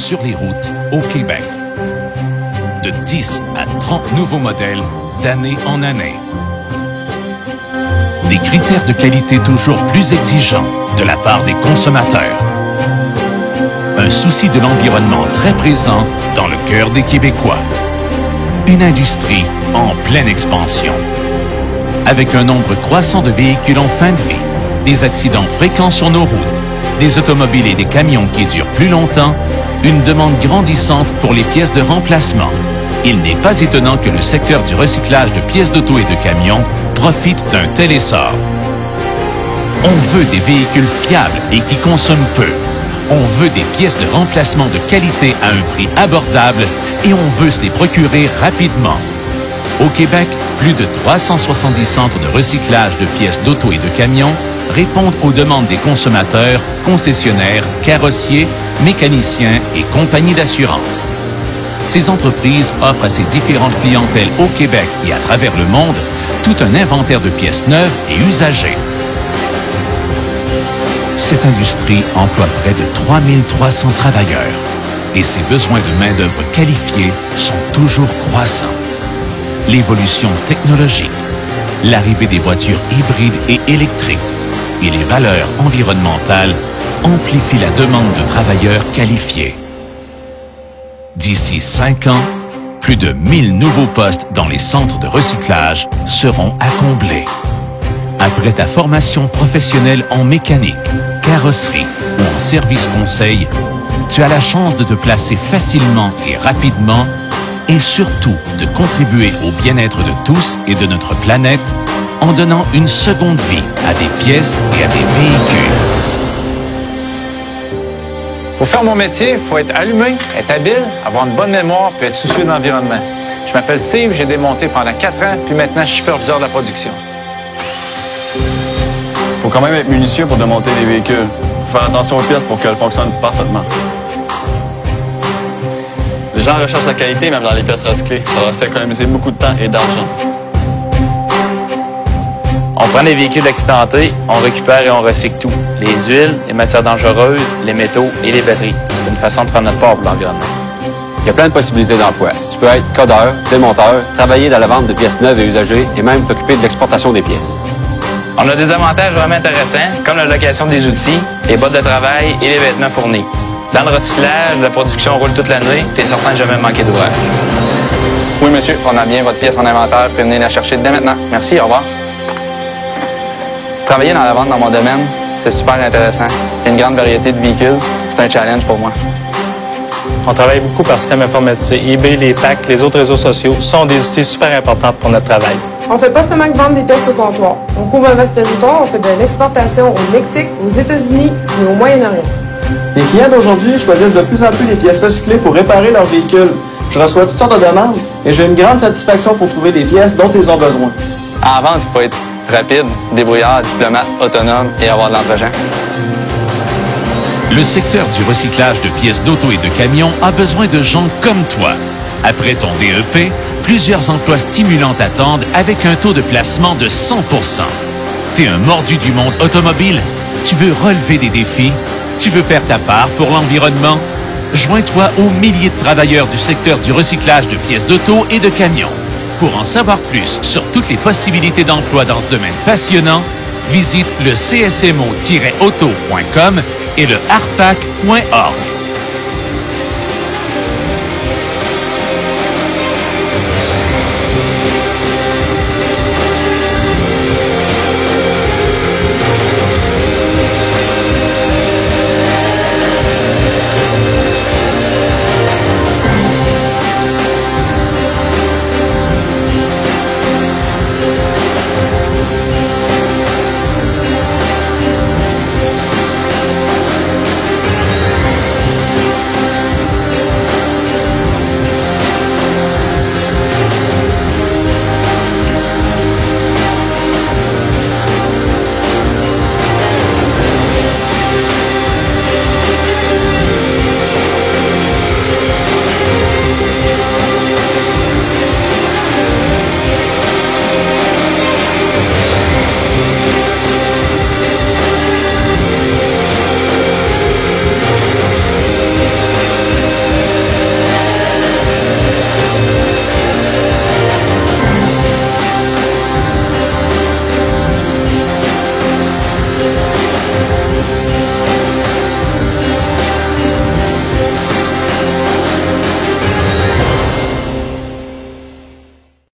sur les routes au Québec. De 10 à 30 nouveaux modèles d'année en année. Des critères de qualité toujours plus exigeants de la part des consommateurs. Un souci de l'environnement très présent dans le cœur des Québécois. Une industrie en pleine expansion. Avec un nombre croissant de véhicules en fin de vie, des accidents fréquents sur nos routes, des automobiles et des camions qui durent plus longtemps, une demande grandissante pour les pièces de remplacement. Il n'est pas étonnant que le secteur du recyclage de pièces d'auto et de camions profite d'un tel essor. On veut des véhicules fiables et qui consomment peu. On veut des pièces de remplacement de qualité à un prix abordable et on veut se les procurer rapidement. Au Québec, plus de 370 centres de recyclage de pièces d'auto et de camions répondent aux demandes des consommateurs, concessionnaires, carrossiers, mécaniciens et compagnies d'assurance. Ces entreprises offrent à ces différentes clientèles au Québec et à travers le monde tout un inventaire de pièces neuves et usagées. Cette industrie emploie près de 3300 travailleurs et ses besoins de main-d'œuvre qualifiée sont toujours croissants. L'évolution technologique, l'arrivée des voitures hybrides et électriques et les valeurs environnementales amplifient la demande de travailleurs qualifiés. D'ici 5 ans, plus de 1000 nouveaux postes dans les centres de recyclage seront à combler. Après ta formation professionnelle en mécanique, carrosserie ou en service conseil, tu as la chance de te placer facilement et rapidement et surtout de contribuer au bien-être de tous et de notre planète en donnant une seconde vie à des pièces et à des véhicules. Pour faire mon métier, il faut être allumé, être habile, avoir une bonne mémoire puis être soucieux de l'environnement. Je m'appelle Steve, j'ai démonté pendant 4 ans, puis maintenant je suis superviseur de la production. Il faut quand même être minutieux pour démonter les véhicules. Il faut faire attention aux pièces pour qu'elles fonctionnent parfaitement. Les gens recherchent la qualité même dans les pièces recyclées. Ça leur fait économiser beaucoup de temps et d'argent. On prend les véhicules accidentés, on récupère et on recycle tout. Les huiles, les matières dangereuses, les métaux et les batteries. C'est une façon de prendre notre part pour l'environnement. Il y a plein de possibilités d'emploi. Tu peux être codeur, démonteur, travailler dans la vente de pièces neuves et usagées et même t'occuper de l'exportation des pièces. On a des avantages vraiment intéressants, comme la location des outils, les bottes de travail et les vêtements fournis. Dans le recyclage, la production roule toute l'année, t'es certain de jamais manquer d'ouvrage. Oui, monsieur, on a bien votre pièce en inventaire, puis venez la chercher dès maintenant. Merci, au revoir. Travailler dans la vente dans mon domaine, c'est super intéressant. Il y a une grande variété de véhicules, c'est un challenge pour moi. On travaille beaucoup par système informatisé. eBay, les packs, les autres réseaux sociaux sont des outils super importants pour notre travail. On fait pas seulement que vendre des pièces au comptoir. On couvre un vaste territoire, on fait de l'exportation au Mexique, aux États-Unis et au Moyen-Orient. Les clients d'aujourd'hui choisissent de plus en plus les pièces recyclées pour réparer leurs véhicules. Je reçois toutes sortes de demandes et j'ai une grande satisfaction pour trouver les pièces dont ils ont besoin. En vente, il faut être rapide, débrouillard, diplomate, autonome et avoir de l'entre-gens. Le secteur du recyclage de pièces d'auto et de camions a besoin de gens comme toi. Après ton DEP, plusieurs emplois stimulants t'attendent avec un taux de placement de 100%. T'es un mordu du monde automobile? Tu veux relever des défis? Tu veux faire ta part pour l'environnement? Joins-toi aux milliers de travailleurs du secteur du recyclage de pièces d'auto et de camions. Pour en savoir plus sur toutes les possibilités d'emploi dans ce domaine passionnant, visite le csmo-auto.com et le arpac.org.